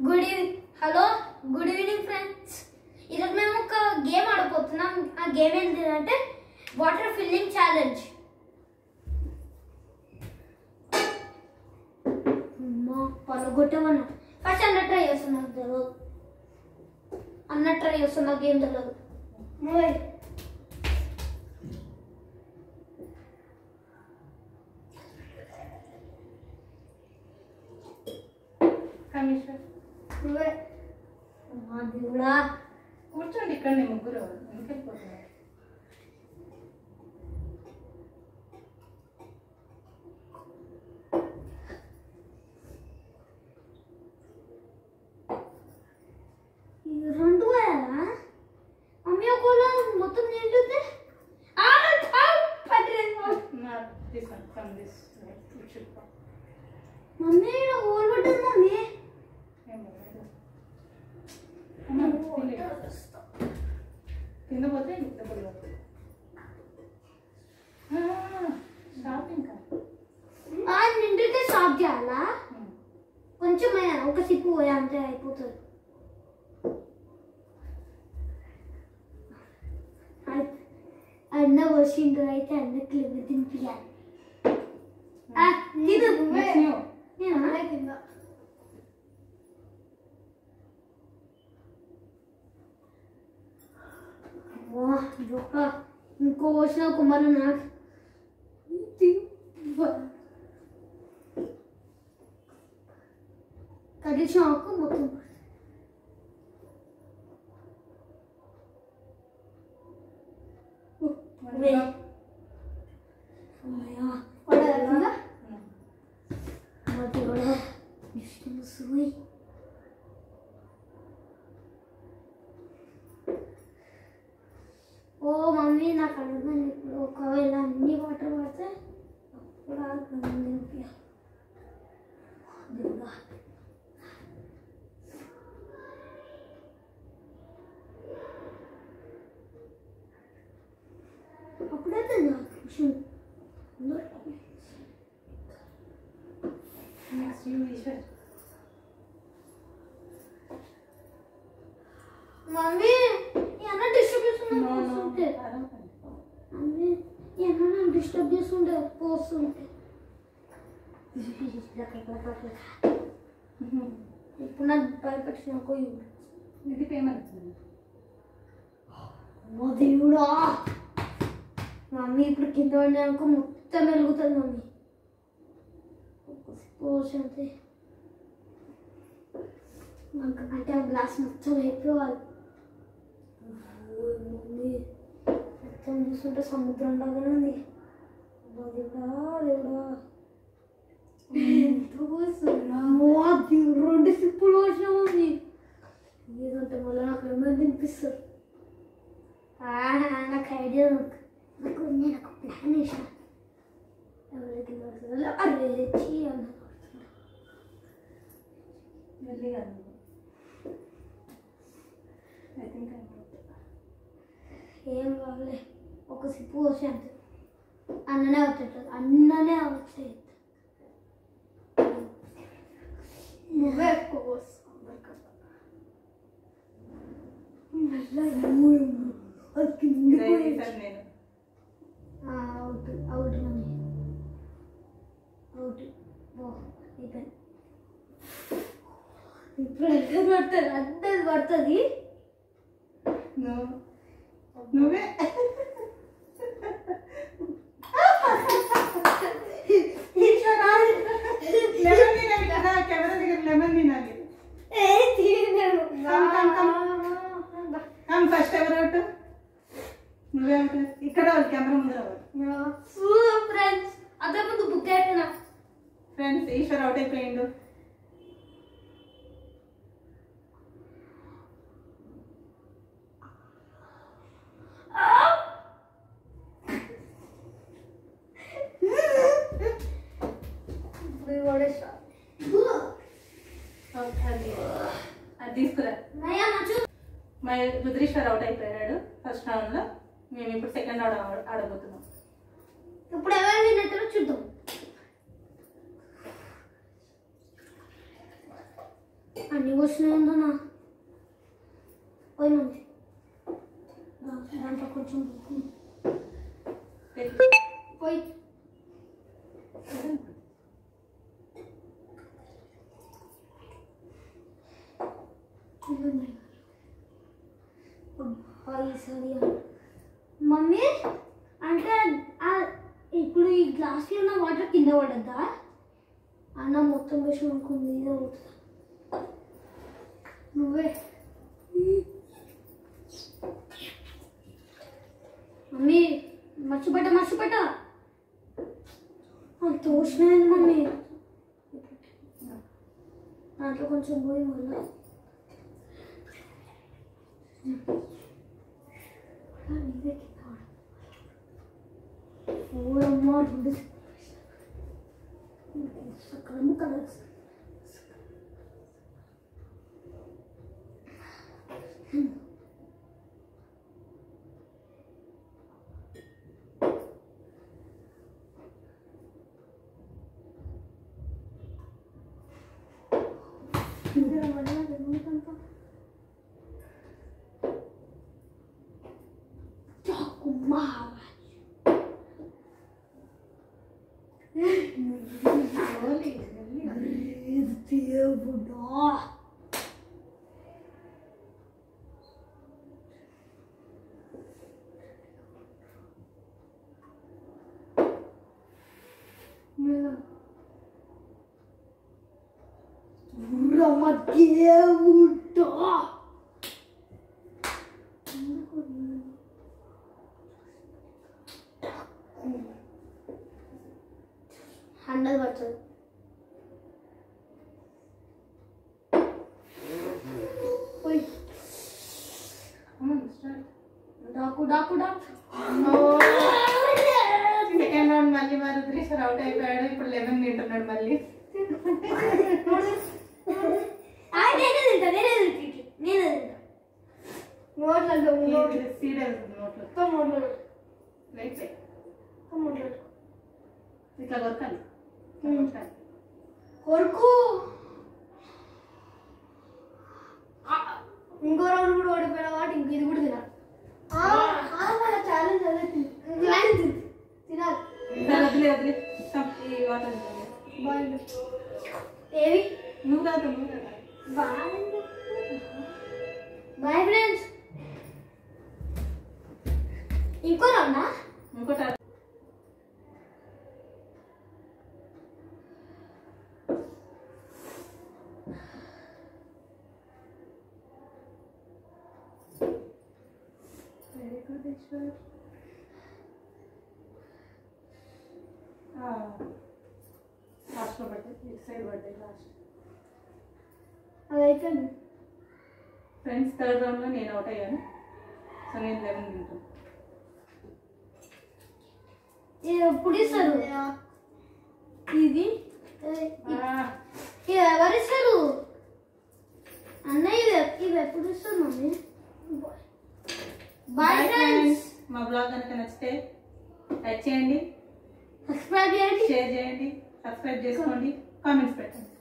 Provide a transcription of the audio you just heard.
Good evening. Hello, good evening friends. ఈరోజు మేము ఒక గేమ్ ఆడబోతున్నాం. ఆ గేమ్ ఏంటంటే వాటర్ ఫిల్లింగ్ ఛాలెంజ్. పలగొట్టమన్నా ఫస్ట్ అన్న ట్రై చేస్తున్నా తెలియదు. అన్న ట్రై చేస్తున్నా గేమ్ తెలియదు. దేవుడా, కూర్చోండి ఇక్కడ ముగ్గురు ఎందుకు వెళ్ళిపోతున్నారు? రెండు వేయాలా? మమ్మీ ఒకవేళ మొత్తం నిండుతే మమ్మీ ఓల్ పట్టింది మమ్మీ. కింద పోతే నిండితే స్టాప్ చేయాలా? కొంచెం ఒక సిప్పు పోయా అంతే అయిపోతుంది. అన్న వచ్చిండు అయితే అన్నకి లివ్వు తినిపించాలి. ఇంకో వచ్చిన కుమారు నాకు కడిచిన ఆకు మొత్తం ఓ మమ్మీ నాకు అడుగుతాను ఇప్పుడు. ఒకవేళ అన్ని వాటర్ పడితే అప్పుడు అప్పుడైతే మమ్మీ ఏమన్నా డిస్టర్బ్ చేస్తుంటే మమ్మీ ఏమన్నా డిస్టర్బ్ చేస్తుంటే పోస్తుంటే ఇప్పుడు నాకు భయపెట్టిన ఇది పేమెంట్ దేవుడా. మమ్మీ ఇప్పుడు కింద పడినాక మొత్తం వెలుగుతుంది మమ్మీ. పోసంతే అంటే ఆ గ్లాస్ మొత్తం అయిపోవాలి. మమ్మీ మొత్తం చూస్తుంటే సముద్రం లాగానే ఉంది. దేవుడా దేవుడా, రెండు సిప్పులు వచ్చినా మమ్మీ. ఏదంటే మళ్ళీ నాకు ఏమైనా తినిపిస్తారు. నాకు ఐడియా నాకు నేను ఒక ప్లాన్ వేసిన. ఎవరికి అరే అన్న ఏం కావాలి. ఒక సిప్పు వచ్చి అంతే అన్ననే వచ్చేది. అన్ననే వచ్చేది. నువ్వే ఎక్కువ అవుట్ అవుట్ మమ్మీ అవుట్. ఇప్పుడు ఎంత పడుతుంది? అంత పడుతుంది. నువ్వే కెమెరా దగ్గర లెమన్ తినాలి. ఫస్ట్ ఎవరు అవుట్? నువ్వే అవుట్. ఇక్కడ కెమెరా ముందు రావాలి. ఫ్రెండ్స్ అదే ముందు బుక్ అయిపోయినా. ఫ్రెండ్స్ ఈశ్వర్ అవుట్ అయిపోయిండు. అది తీసుకురా. రుద్రేశ్వర్ అవుట్ అయిపోయాడు ఫస్ట్ రౌండ్ లో. మేము ఇప్పుడు సెకండ్ రౌండ్ ఆడబోతున్నాం. ఇప్పుడు ఎవరు విన్నట్టు చూద్దాం. అన్ని వచ్చినాయిందన్నా పోయి మమ్మీ దాంట్లో కొంచెం పోయి మమ్మీ అంటే ఇప్పుడు ఈ గ్లాస్లో ఉన్న వాటర్ కింద పడద్దా అన్న మొత్తం వేసి అనుకుంది ఇదే అవుతుంది నువ్వే మమ్మీ మర్చిపెట్ట తోసినాయండి మమ్మీ దాంట్లో కొంచెం పోయి మళ్ళీ అమ్మా సక్రమ కలర్స్ హండ్రెడ్ పడుతుంది డాకు సెకండ్ రౌండ్ మళ్ళీ మా రుద్రేశ్వర్ అవుట్ అయిపోయాడు. ఇప్పుడు 11 తింటున్నాడు మళ్ళీ. ఇట్లా కొరకాలి కొరకు ఇంకో రౌండ్ కూడా ఓడిపోయిన వాటి ఇంక ఇది కూడా తినాలి. ఏవి నువ్వు కాదు బాయ్ ఫ్రెండ్స్. ఇంకో రౌండా ఇంకోటి లాస్ట్లో పడ్డాయి. ఇటు సైడ్ పడ్డాయి లాస్ట్. అదైతే ఫ్రెండ్స్ థర్డ్ రౌండ్లో నేను అవుట్ అయ్యాను. సో నేను 11 తింటాను. ఇది ఎప్పుడు ఇస్తారు? ఇది ఎవరు ఇస్తారు అన్నయ్య? ఇది ఎప్పుడు ఇస్తారు మమ్మీ? Bye friends. మా బ్లాగ్ కనుక నచ్చితే లైక్ చేయండి, సబ్స్క్రైబ్ చేయండి, షేర్ చేయండి, సబ్స్క్రైబ్ చేసుకోండి, కామెంట్స్ పెట్టండి.